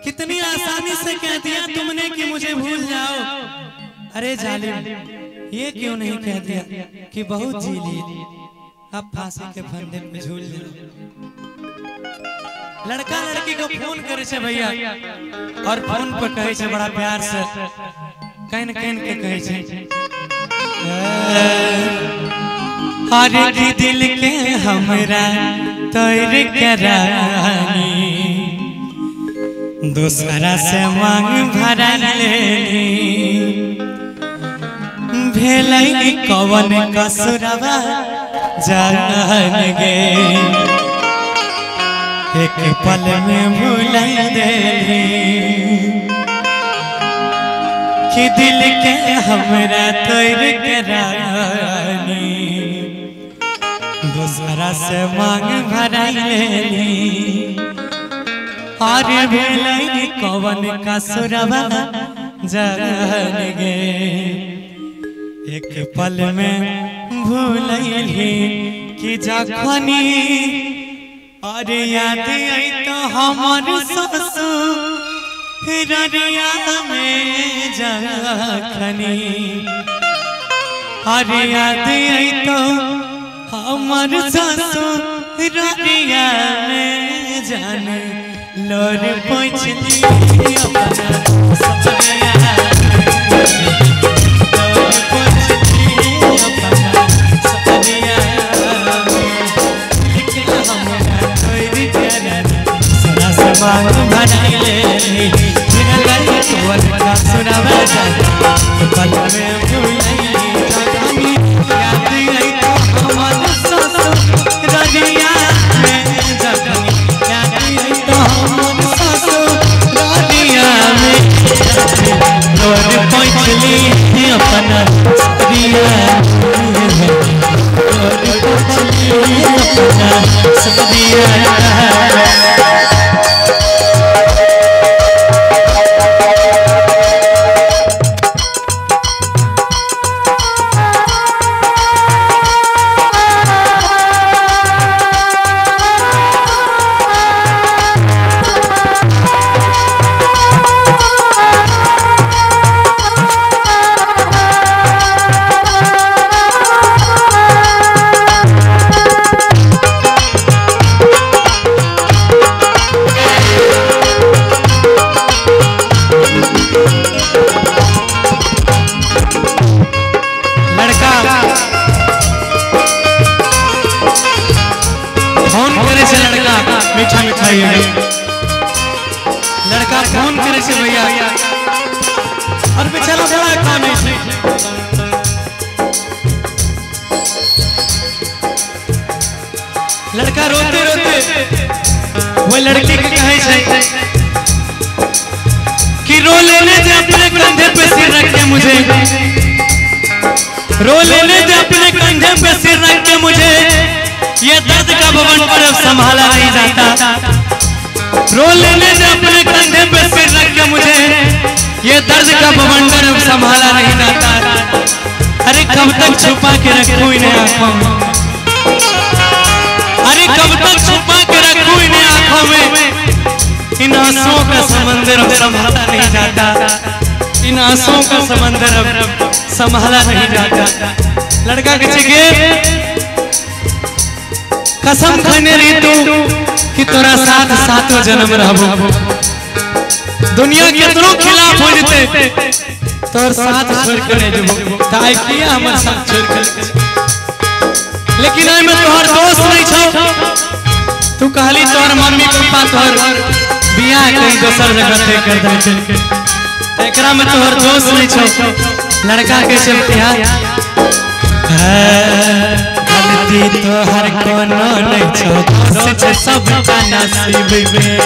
कितनी आसानी से कह दिया तुमने कि मुझे भूल जाओ। अरे जालिम, ये क्यों नहीं कह दिया कि बहुत जी ली, अब फांसी के फंदे में झूल जाओ। लड़का लड़की को फोन करे छे भैया, और फोन पर कहे छे बड़ा प्यार से, कहन कहन के कहे छे अरे की दिल के हमरा तोर करानी, दूसरा से मांग भरा लेनी, भेलई कवन कसुरवा जान गे, एक पल में भुला देली, कि दिल के हमरा तोर करानी, दूसरा से मांग भरा लेली, और भेलई कवन कसुरवा जान गे, एक पल में भूलैली, कि जखनी और याद आई तो हमार ससुररिया में जखनी, और याद आई तो हमार ससुररिया में जान लोर पोंछली अपना ससुररिया मांग भराई लेली, सुनावा पल में भूलैली, जखनी याद आई तो हमार ससुररिया में जखनी, याद आई तो हमार ससुररिया में लोर पोंछली अपना ससुरिया, लोर पोंछली अपना ससुरिया। मीठा मिठाई लड़का फोन करे से भैया, और बेचारा बड़ा काम है, लड़का रोते रोते वो लड़की के कहे छे कि रो लेने दे अपने कंधे पे सिर रख के मुझे, रो लेने दे अपने कंधे पे सिर रख के मुझे, ये दर्द का बवंडर अब संभाला नहीं जाता, रो लेने दे अपने कंधे पे सिर रख के मुझे, ये दर्द का बवंडर अब संभाला नहीं जाता। अरे कब तक छुपा के रखूं इन्हें आंखों में, अरे कब तक छुपा के रखूं इन्हें आंखों में, इन आंसुओं का समंदर अब संभाला नहीं जाता, इन आंसुओं का समंदर अब संभाला नहीं जाता। लड़का कहे कसम खाने रही तू कि तोरा साथ सातों जन्म रहबो, दुनिया कितनों खिलाफ हो जते तोर साथ छोड़ के नहीं जबो, ताई किया हमर साथ छोड़ के, लेकिन मैं तोहर दोस्त नहीं छौ, तू कहली तोहर मम्मी पापा तोहर बियाह कहीं दोसर जगह तय कर देलकै, एकरा में तोहर दोस्त नहीं छौ। लड़का के चलतिया गलती तो हर कोनो नहीं छो, दोस्त छे सबका नसीब में,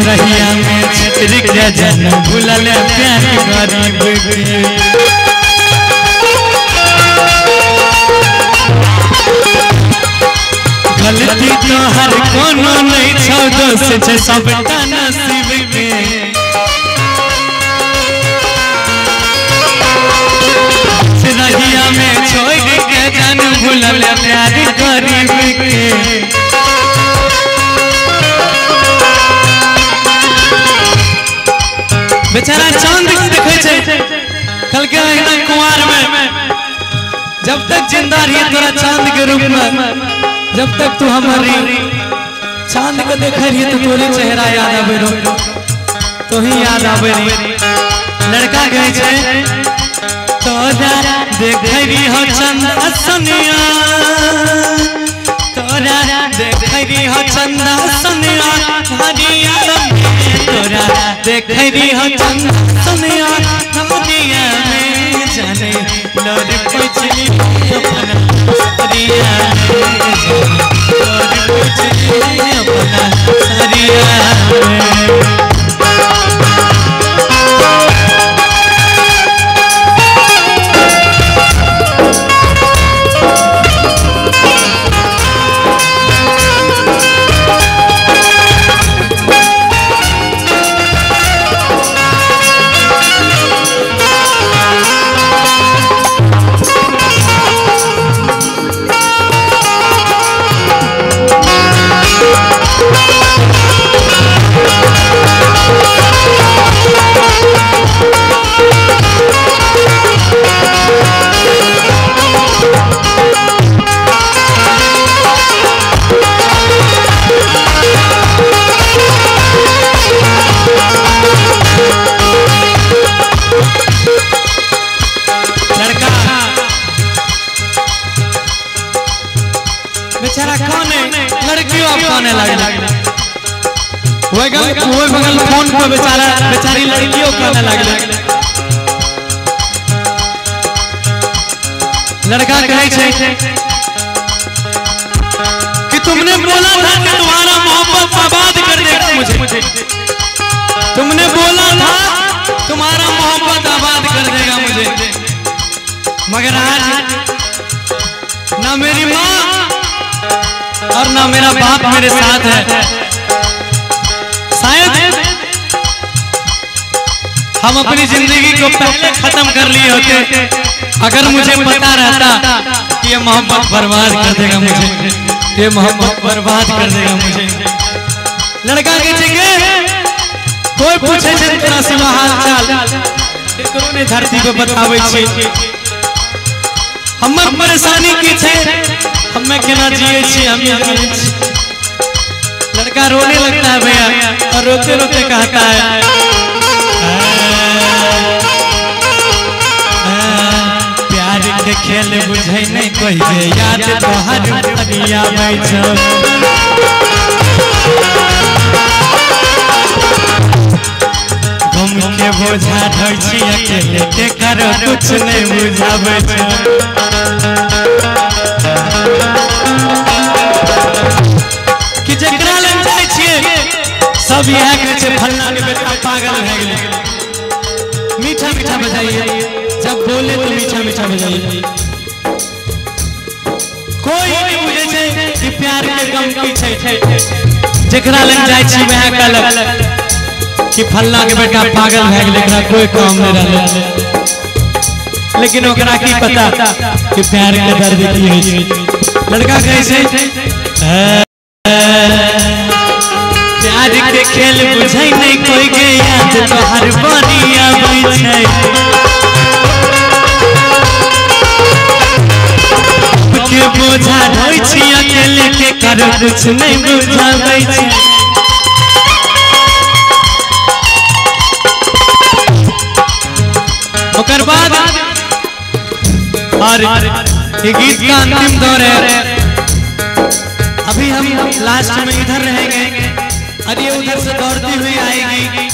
रहिया में छतरी के जन भूलल प्यार गरीब के, गलती तो हर कोनो नहीं छो, दोस्त छे सबका नसीब में, रहिया में छोड़ के जन भूलल प्यार गरीब के, तक जिंदा रही तोरा चांद के रूप में, जब तक तू हमारी चांद को देख रही तो तोरे चेहरा याद आवे रो, तो ही याद आवे रे। लड़का कहे छे तोरा देख रही हो चंदा सनिया, तोरा देख रही हो चंदा सनिया हरिया, तोरा देख रही हो चंदा सनिया हरिया में जाने लोर कुचली अपना हरिया में जाने लोर कुचली अपना हरिया में। बेचारा कौन है लड़कियों अब कहने लगे, वो बगल फोन पे बेचारी लड़कियों कहने लगे। लड़का कहे छे कि तुमने बोला था कि तुम्हारा मोहब्बत बर्बाद कर देगा मुझे, तुमने बोला था तुम्हारा मोहब्बत आबाद कर देगा मुझे, मगर आज ना मेरी माँ और ना मेरा बाप मेरे साथ है। शायद हम अपनी जिंदगी को पहले खत्म कर लिए होते अगर मुझे पता रहता कि ये मोहब्बत बर्बाद कर देगा मुझे, ये मोहब्बत बर्बाद कर देगा मुझे। लड़का के कोई पूछे तेरा सिवा हाल चाल ने धरती पे बतावे छे, हमर परेशानी की छे हमें केना जिए छी हम। लड़का रोने लगता है भैया और रोते रोते कहता है प्यार के खेल बुझे नहीं कोई याद तोहर हरिया बैठ, घूम के बोझा ढोई छी अकेले के करो कुछ नहीं बुझावे कि जकरा लग जाए छिए सब यह कहे छे फल्ला के बेटा पागल भ गेलै। मीठा मीठा बजाइए, जब बोले तो मीठा मीठा बजाइए। कोई नहीं बुझे छे कि प्यार के गम की छै, जकरा लग जाए छी वह कहलक कि फल्ला के बेटा पागल भ गेलै, एकरा कोई काम नहीं रहले। लेकिन ओकरा की पता कि प्यार के दर्द की है छै। लड़का कहे छे प्यार के खेल बुझे नहीं कोई के याद तोहर बनिया छै, के बोझा ढोई छी अकेले के करो कुछ नहीं बुझावे छै। ओकर बाद और ये गीत का अंतिम दौर है, अभी हम लास्ट में इधर रहेंगे और ये उधर से दौड़ती हुई आएगी,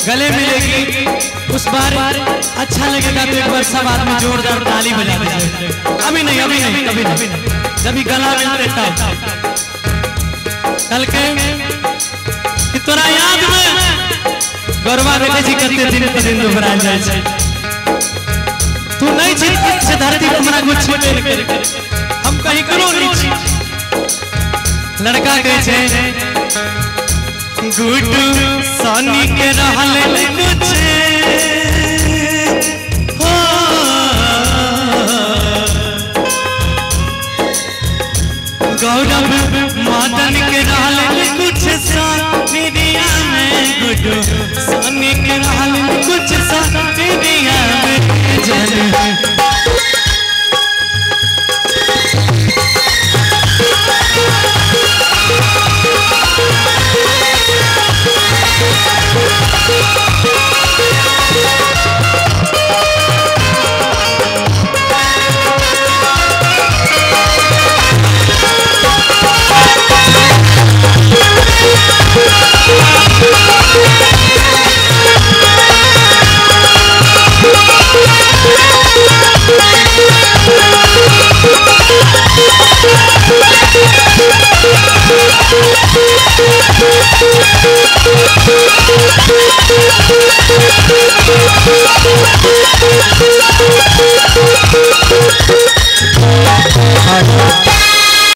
गले मिलेगी। उस बार अच्छा लगेगा तो एक बार सब आदमी जोरदार ताली बजा दीजिए। अभी नहीं कभी नहीं, जब गला मिलते तब। कल के कि तोरा याद में गौरवा बेटे जी करते दिन पे दिन दोहरा जाए छे, तू नहीं जीत से धरती पर हमरा कुछ छूटे हम कहीं करो नहीं छी। लड़का कहे छे गुड्डू सोनी के रहले कुछ हो गौरव